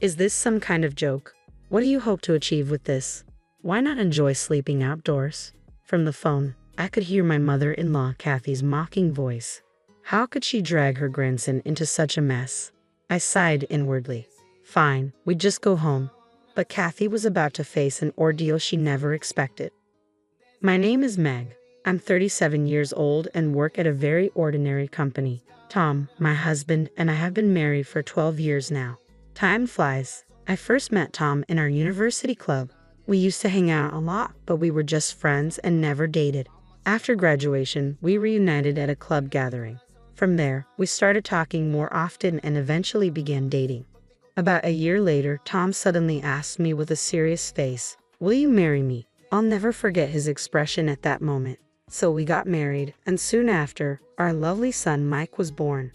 Is this some kind of joke? What do you hope to achieve with this? Why not enjoy sleeping outdoors? From the phone, I could hear my mother-in-law Kathy's mocking voice. How could she drag her grandson into such a mess? I sighed inwardly. Fine, we'd just go home. But Kathy was about to face an ordeal she never expected. My name is Meg. I'm 37 years old and work at a very ordinary company. Tom, my husband, and I have been married for 12 years now. Time flies. I first met Tom in our university club. We used to hang out a lot, but we were just friends and never dated. After graduation, we reunited at a club gathering. From there, we started talking more often and eventually began dating. About a year later, Tom suddenly asked me with a serious face, "Will you marry me?" I'll never forget his expression at that moment. So we got married, and soon after, our lovely son Mike was born.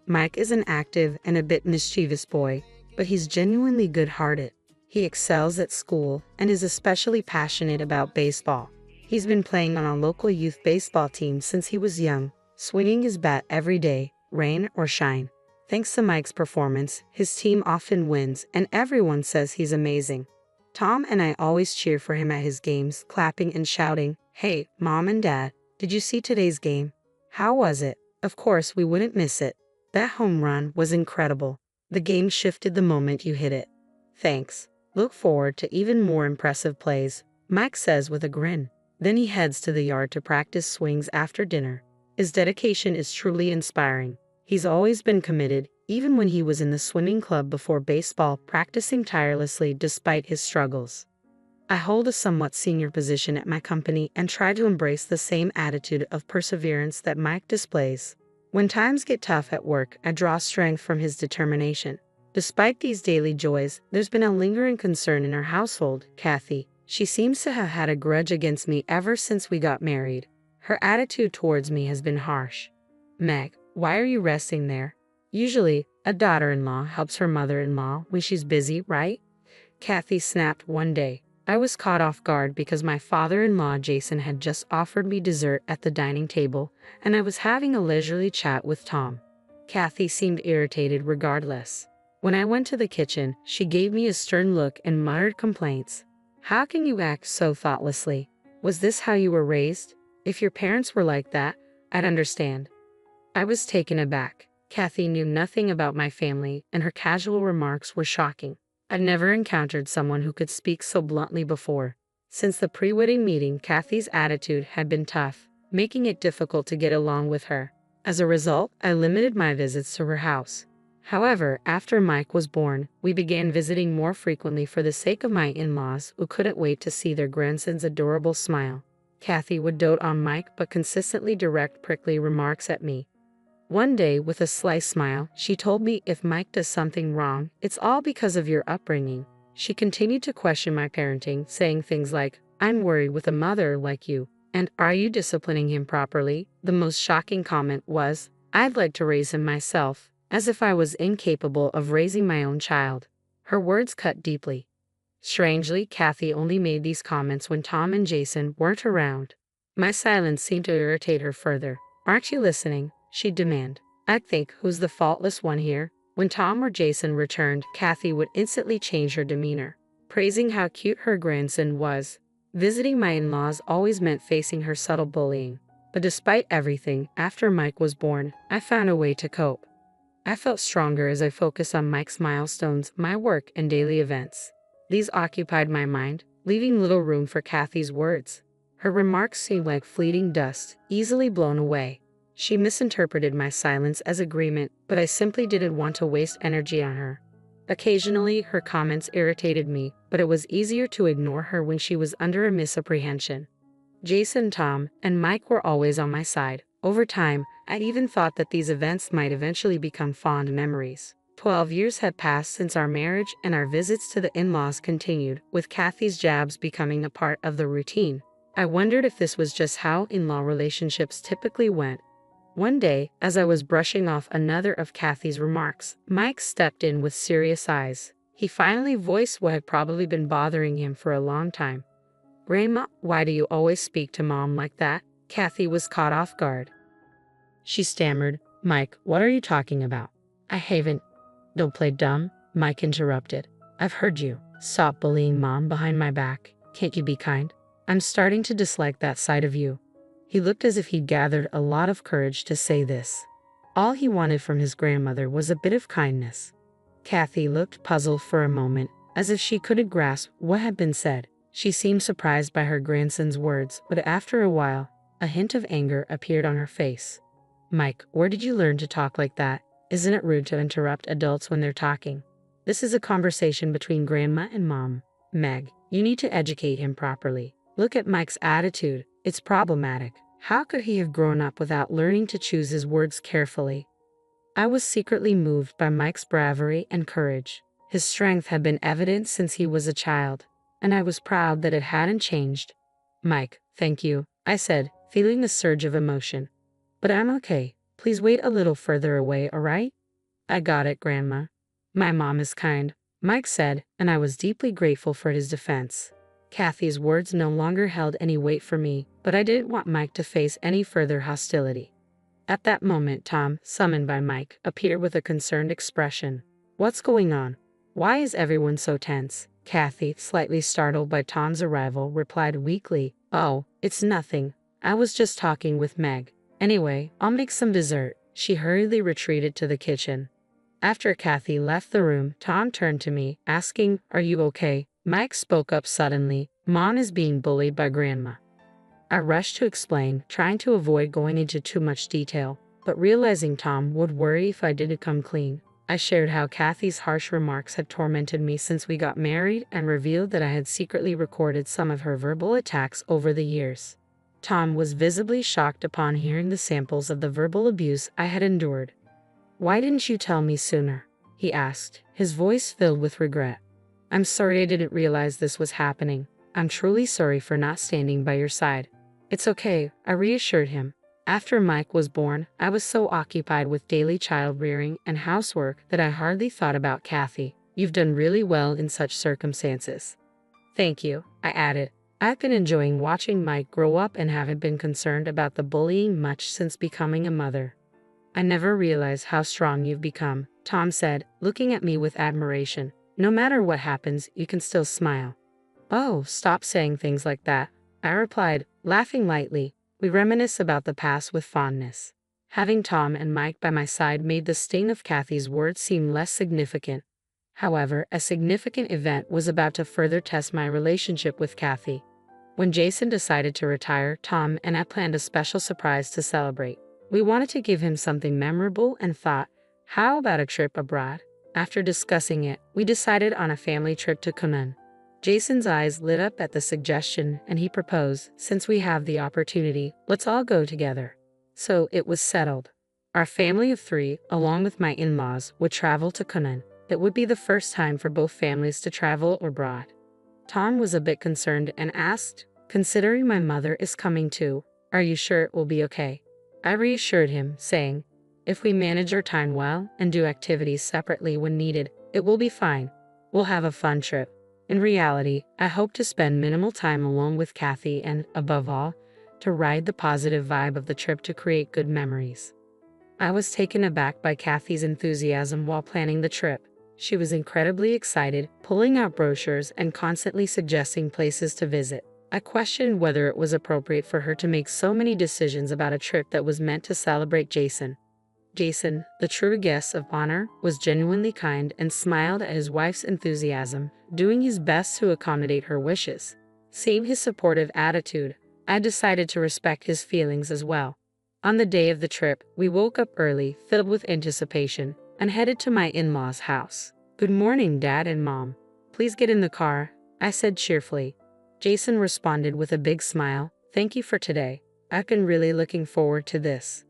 Mike is an active and a bit mischievous boy, but he's genuinely good-hearted. He excels at school and is especially passionate about baseball. He's been playing on a local youth baseball team since he was young, swinging his bat every day, rain or shine. Thanks to Mike's performance, his team often wins, and everyone says he's amazing. Tom and I always cheer for him at his games, clapping and shouting, "Hey, Mom and Dad, did you see today's game? How was it?" Of course, we wouldn't miss it. That home run was incredible. The game shifted the moment you hit it. Thanks. Look forward to even more impressive plays, Mike says with a grin. Then he heads to the yard to practice swings after dinner. His dedication is truly inspiring. He's always been committed, even when he was in the swimming club before baseball, practicing tirelessly despite his struggles. I hold a somewhat senior position at my company and try to embrace the same attitude of perseverance that Mike displays. When times get tough at work, I draw strength from his determination. Despite these daily joys, there's been a lingering concern in our household, Kathy. She seems to have had a grudge against me ever since we got married. Her attitude towards me has been harsh. Meg, why are you resting there? Usually, a daughter-in-law helps her mother-in-law when she's busy, right? Kathy snapped one day. I was caught off guard because my father-in-law Jason had just offered me dessert at the dining table, and I was having a leisurely chat with Tom. Kathy seemed irritated regardless. When I went to the kitchen, she gave me a stern look and muttered complaints. How can you act so thoughtlessly? Was this how you were raised? If your parents were like that, I'd understand. I was taken aback. Kathy knew nothing about my family, and her casual remarks were shocking. I'd never encountered someone who could speak so bluntly before. Since the pre-wedding meeting, Kathy's attitude had been tough, making it difficult to get along with her. As a result, I limited my visits to her house. However, after Mike was born, we began visiting more frequently for the sake of my in-laws, who couldn't wait to see their grandson's adorable smile. Kathy would dote on Mike but consistently direct prickly remarks at me. One day, with a sly smile, she told me if Mike does something wrong, it's all because of your upbringing. She continued to question my parenting, saying things like, "I'm worried with a mother like you," and "Are you disciplining him properly?" The most shocking comment was, "I'd like to raise him myself," as if I was incapable of raising my own child. Her words cut deeply. Strangely, Kathy only made these comments when Tom and Jason weren't around. My silence seemed to irritate her further. "Aren't you listening?" she'd demand. "I'd think, who's the faultless one here?" When Tom or Jason returned, Kathy would instantly change her demeanor, praising how cute her grandson was. Visiting my in-laws always meant facing her subtle bullying. But despite everything, after Mike was born, I found a way to cope. I felt stronger as I focused on Mike's milestones, my work, and daily events. These occupied my mind, leaving little room for Kathy's words. Her remarks seemed like fleeting dust, easily blown away. She misinterpreted my silence as agreement, but I simply didn't want to waste energy on her. Occasionally, her comments irritated me, but it was easier to ignore her when she was under a misapprehension. Jason, Tom, and Mike were always on my side. Over time, I'd even thought that these events might eventually become fond memories. 12 years had passed since our marriage, and our visits to the in-laws continued, with Kathy's jabs becoming a part of the routine. I wondered if this was just how in-law relationships typically went. One day, as I was brushing off another of Kathy's remarks, Mike stepped in with serious eyes. He finally voiced what had probably been bothering him for a long time. "Grandma, why do you always speak to Mom like that?" Kathy was caught off guard. She stammered, "Mike, what are you talking about? I haven't." "Don't play dumb. Mike interrupted. I've heard you. Stop bullying Mom behind my back. Can't you be kind? I'm starting to dislike that side of you. He looked as if he'd gathered a lot of courage to say this. All he wanted from his grandmother was a bit of kindness. Kathy looked puzzled for a moment, as if she couldn't grasp what had been said. She seemed surprised by her grandson's words, but after a while, a hint of anger appeared on her face. Mike, where did you learn to talk like that? Isn't it rude to interrupt adults when they're talking? This is a conversation between Grandma and Mom. Meg, you need to educate him properly. Look at Mike's attitude. It's problematic. How could he have grown up without learning to choose his words carefully? I was secretly moved by Mike's bravery and courage. His strength had been evident since he was a child, and I was proud that it hadn't changed. Mike, thank you, I said, feeling a surge of emotion. But I'm okay. Please wait a little further away, all right? I got it, Grandma. My mom is kind, Mike said, and I was deeply grateful for his defense. Kathy's words no longer held any weight for me, but I didn't want Mike to face any further hostility. At that moment, Tom, summoned by Mike, appeared with a concerned expression. What's going on? Why is everyone so tense? Kathy, slightly startled by Tom's arrival, replied weakly, Oh, it's nothing. I was just talking with Meg. Anyway, I'll make some dessert. She hurriedly retreated to the kitchen. After Kathy left the room, Tom turned to me, asking, Are you okay? Mike spoke up suddenly. Mom is being bullied by Grandma. I rushed to explain, trying to avoid going into too much detail, but realizing Tom would worry if I didn't come clean. I shared how Kathy's harsh remarks had tormented me since we got married and revealed that I had secretly recorded some of her verbal attacks over the years. Tom was visibly shocked upon hearing the samples of the verbal abuse I had endured. Why didn't you tell me sooner? He asked, his voice filled with regret. I'm sorry I didn't realize this was happening. I'm truly sorry for not standing by your side. It's okay, I reassured him. After Mike was born, I was so occupied with daily child rearing and housework that I hardly thought about Kathy. You've done really well in such circumstances. Thank you, I added. I've been enjoying watching Mike grow up and haven't been concerned about the bullying much since becoming a mother. I never realized how strong you've become, Tom said, looking at me with admiration. No matter what happens, you can still smile. Oh, stop saying things like that, I replied, laughing lightly. We reminisce about the past with fondness. Having Tom and Mike by my side made the sting of Kathy's words seem less significant. However, a significant event was about to further test my relationship with Kathy. When Jason decided to retire, Tom and I planned a special surprise to celebrate. We wanted to give him something memorable and thought, how about a trip abroad? After discussing it, we decided on a family trip to Kunun. Jason's eyes lit up at the suggestion and he proposed, since we have the opportunity, let's all go together. So it was settled. Our family of 3, along with my in-laws, would travel to Kunun. It would be the first time for both families to travel abroad. Tom was a bit concerned and asked, considering my mother is coming too, are you sure it will be okay? I reassured him, saying, if we manage our time well and do activities separately when needed, it will be fine. We'll have a fun trip. In reality, I hope to spend minimal time alone with Kathy and, above all, to ride the positive vibe of the trip to create good memories. I was taken aback by Kathy's enthusiasm while planning the trip. She was incredibly excited, pulling out brochures and constantly suggesting places to visit. I questioned whether it was appropriate for her to make so many decisions about a trip that was meant to celebrate Jason. Jason, the true guest of honor, was genuinely kind and smiled at his wife's enthusiasm, doing his best to accommodate her wishes. Seeing his supportive attitude, I decided to respect his feelings as well. On the day of the trip, we woke up early, filled with anticipation, and headed to my in-laws' house. Good morning, Dad and Mom. Please get in the car, I said cheerfully. Jason responded with a big smile. Thank you for today. I've been really looking forward to this.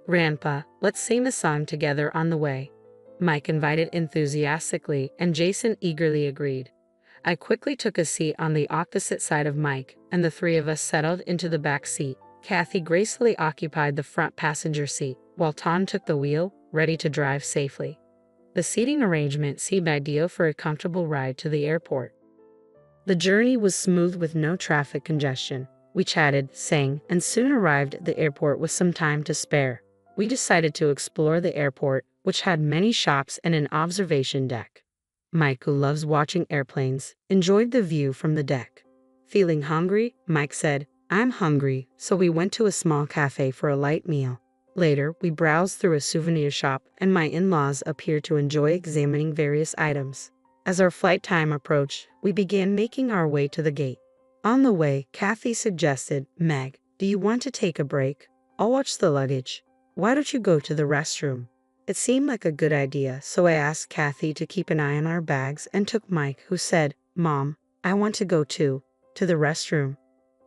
Grandpa, let's sing a song together on the way. Mike invited enthusiastically, and Jason eagerly agreed. I quickly took a seat on the opposite side of Mike, and the 3 of us settled into the back seat. Kathy gracefully occupied the front passenger seat, while Tom took the wheel, ready to drive safely. The seating arrangement seemed ideal for a comfortable ride to the airport. The journey was smooth with no traffic congestion. We chatted, sang, and soon arrived at the airport with some time to spare. We decided to explore the airport, which had many shops and an observation deck. Mike, who loves watching airplanes, enjoyed the view from the deck. Feeling hungry, Mike said, "I'm hungry," so we went to a small cafe for a light meal. Later, we browsed through a souvenir shop, and my in-laws appeared to enjoy examining various items. As our flight time approached, we began making our way to the gate. On the way, Kathy suggested, "Meg, do you want to take a break? I'll watch the luggage. Why don't you go to the restroom?" It seemed like a good idea, so I asked Kathy to keep an eye on our bags and took Mike, who said, "Mom, I want to go too, to the restroom."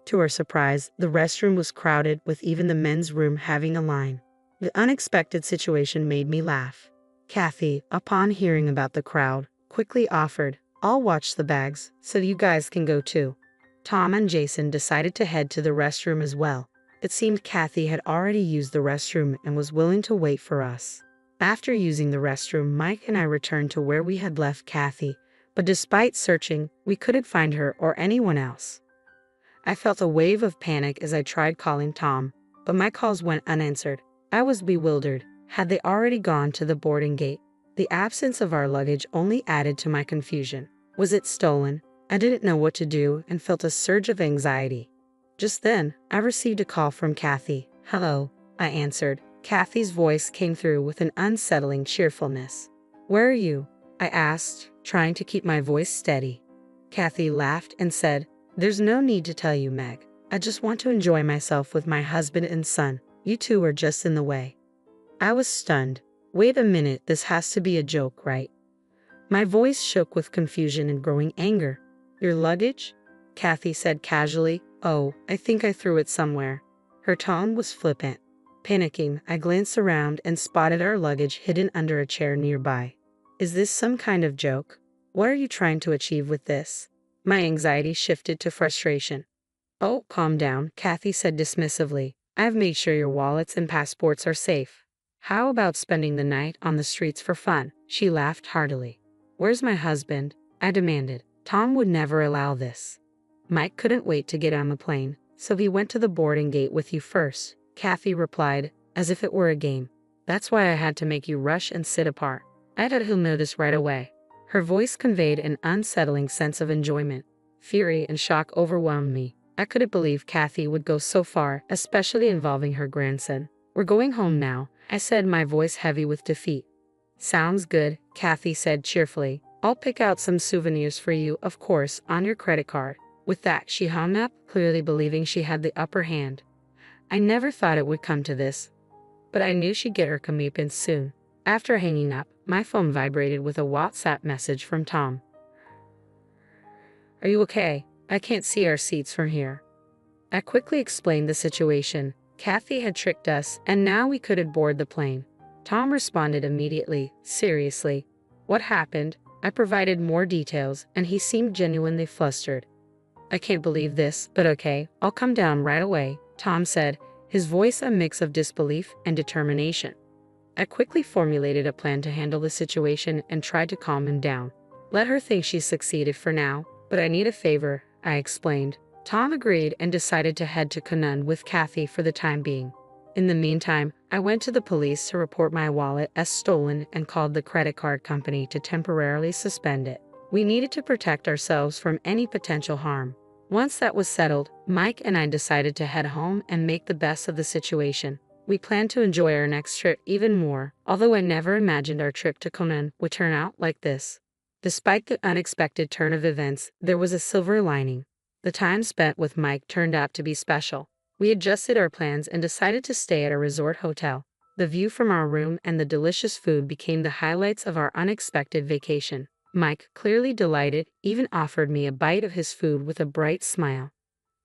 To our surprise, the restroom was crowded, with even the men's room having a line. The unexpected situation made me laugh. Kathy, upon hearing about the crowd, quickly offered, "I'll watch the bags, so you guys can go too." Tom and Jason decided to head to the restroom as well. It seemed Kathy had already used the restroom and was willing to wait for us. After using the restroom, Mike and I returned to where we had left Kathy, but despite searching, we couldn't find her or anyone else. I felt a wave of panic as I tried calling Tom, but my calls went unanswered. I was bewildered. Had they already gone to the boarding gate? The absence of our luggage only added to my confusion. Was it stolen? I didn't know what to do and felt a surge of anxiety. Just then, I received a call from Kathy. "Hello," I answered. Kathy's voice came through with an unsettling cheerfulness. "Where are you?" I asked, trying to keep my voice steady. Kathy laughed and said, "There's no need to tell you, Meg. I just want to enjoy myself with my husband and son. You two are just in the way." I was stunned. Wait a minute, this has to be a joke, right? My voice shook with confusion and growing anger. "Your luggage?" Kathy said casually. "Oh, I think I threw it somewhere." Her tone was flippant. Panicking, I glanced around and spotted our luggage hidden under a chair nearby. Is this some kind of joke? What are you trying to achieve with this? My anxiety shifted to frustration. "Oh, calm down," Kathy said dismissively. "I've made sure your wallets and passports are safe. How about spending the night on the streets for fun?" She laughed heartily. "Where's my husband?" I demanded. "Tom would never allow this." "Mike couldn't wait to get on the plane, so he went to the boarding gate with you first," Kathy replied, as if it were a game. "That's why I had to make you rush and sit apart. I thought he'll notice right away." Her voice conveyed an unsettling sense of enjoyment. Fury and shock overwhelmed me. I couldn't believe Kathy would go so far, especially involving her grandson. "We're going home now," I said, my voice heavy with defeat. "Sounds good," Kathy said cheerfully. "I'll pick out some souvenirs for you, of course, on your credit card." With that, she hung up, clearly believing she had the upper hand. I never thought it would come to this, but I knew she'd get her comeuppance soon. After hanging up, my phone vibrated with a WhatsApp message from Tom. "Are you okay? I can't see our seats from here." I quickly explained the situation. Kathy had tricked us, and now we couldn't board the plane. Tom responded immediately. "Seriously? What happened?" I provided more details, and he seemed genuinely flustered. "I can't believe this, but okay, I'll come down right away," Tom said, his voice a mix of disbelief and determination. I quickly formulated a plan to handle the situation and tried to calm him down. "Let her think she succeeded for now, but I need a favor," I explained. Tom agreed and decided to head to Canaan with Kathy for the time being. In the meantime, I went to the police to report my wallet as stolen and called the credit card company to temporarily suspend it. We needed to protect ourselves from any potential harm. Once that was settled, Mike and I decided to head home and make the best of the situation. We planned to enjoy our next trip even more, although I never imagined our trip to Canaan would turn out like this. Despite the unexpected turn of events, there was a silver lining. The time spent with Mike turned out to be special. We adjusted our plans and decided to stay at a resort hotel. The view from our room and the delicious food became the highlights of our unexpected vacation. Mike, clearly delighted, even offered me a bite of his food with a bright smile.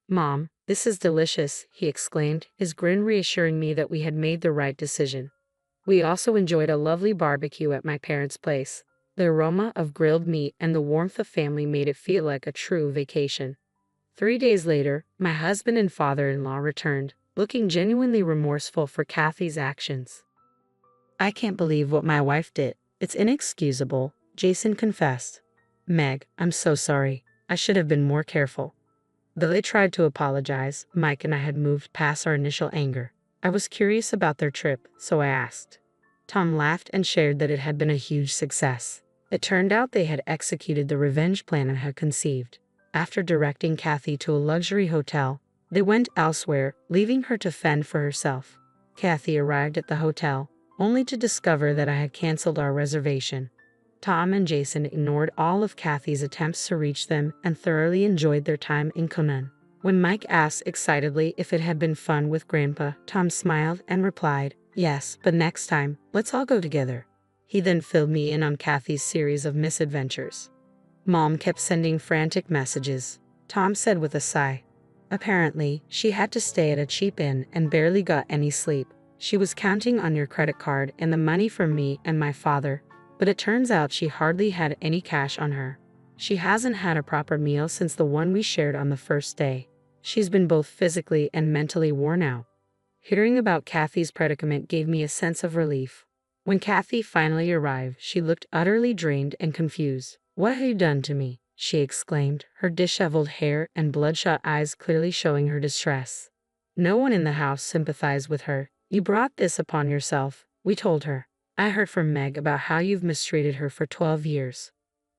"Mom, this is delicious," he exclaimed, his grin reassuring me that we had made the right decision. We also enjoyed a lovely barbecue at my parents' place. The aroma of grilled meat and the warmth of family made it feel like a true vacation. 3 days later, my husband and father-in-law returned, looking genuinely remorseful for Kathy's actions. "I can't believe what my wife did. It's inexcusable," Jason confessed. "Meg, I'm so sorry. I should have been more careful." Though they tried to apologize, Mike and I had moved past our initial anger. I was curious about their trip, so I asked. Tom laughed and shared that it had been a huge success. It turned out they had executed the revenge plan I had conceived. After directing Kathy to a luxury hotel, they went elsewhere, leaving her to fend for herself. Kathy arrived at the hotel, only to discover that I had canceled our reservation. Tom and Jason ignored all of Kathy's attempts to reach them and thoroughly enjoyed their time in Conan. When Mike asked excitedly if it had been fun with Grandpa, Tom smiled and replied, "Yes, but next time, let's all go together." He then filled me in on Kathy's series of misadventures. Mom kept sending frantic messages, Tom said with a sigh. Apparently, she had to stay at a cheap inn and barely got any sleep. She was counting on your credit card and the money from me and my father, but it turns out she hardly had any cash on her. She hasn't had a proper meal since the one we shared on the first day. She's been both physically and mentally worn out. Hearing about Kathy's predicament gave me a sense of relief. When Kathy finally arrived, she looked utterly drained and confused. "What have you done to me?" she exclaimed, her disheveled hair and bloodshot eyes clearly showing her distress. No one in the house sympathized with her. "You brought this upon yourself," we told her. "I heard from Meg about how you've mistreated her for 12 years.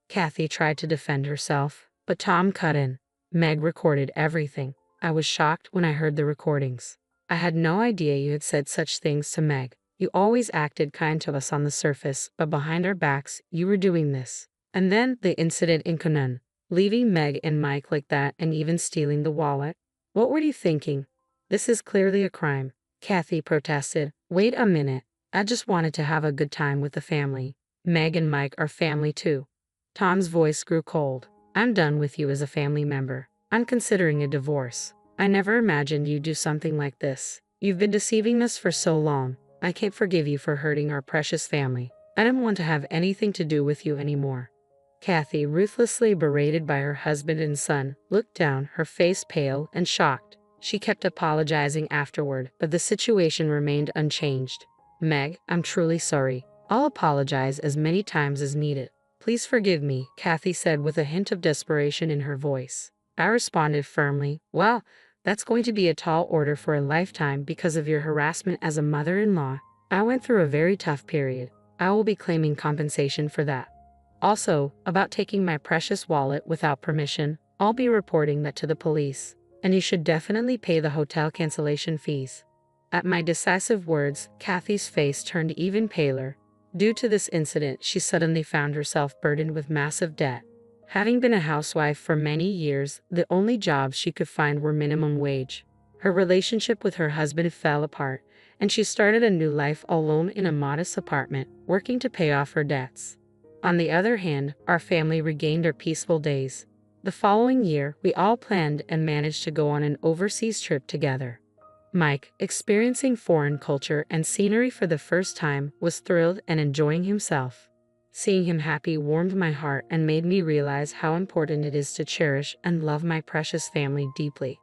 Kathy tried to defend herself, but Tom cut in. "Meg recorded everything. I was shocked when I heard the recordings. I had no idea you had said such things to Meg. You always acted kind to us on the surface, but behind our backs, you were doing this. And then the incident in Conan, leaving Meg and Mike like that and even stealing the wallet. What were you thinking? This is clearly a crime." Kathy protested. "Wait a minute. I just wanted to have a good time with the family. Meg and Mike are family too." Tom's voice grew cold. "I'm done with you as a family member. I'm considering a divorce. I never imagined you'd do something like this. You've been deceiving us for so long. I can't forgive you for hurting our precious family. I don't want to have anything to do with you anymore." Kathy, ruthlessly berated by her husband and son, looked down, her face pale and shocked. She kept apologizing afterward, but the situation remained unchanged. "Meg, I'm truly sorry. I'll apologize as many times as needed. Please forgive me," Kathy said with a hint of desperation in her voice. I responded firmly, "Well, that's going to be a tall order for a lifetime because of your harassment as a mother-in-law. I went through a very tough period. I will be claiming compensation for that. Also, about taking my precious wallet without permission, I'll be reporting that to the police. And you should definitely pay the hotel cancellation fees." At my decisive words, Kathy's face turned even paler. Due to this incident, she suddenly found herself burdened with massive debt. Having been a housewife for many years, the only jobs she could find were minimum wage. Her relationship with her husband fell apart, and she started a new life alone in a modest apartment, working to pay off her debts. On the other hand, our family regained our peaceful days. The following year, we all planned and managed to go on an overseas trip together. Mike, experiencing foreign culture and scenery for the first time, was thrilled and enjoying himself. Seeing him happy warmed my heart and made me realize how important it is to cherish and love my precious family deeply.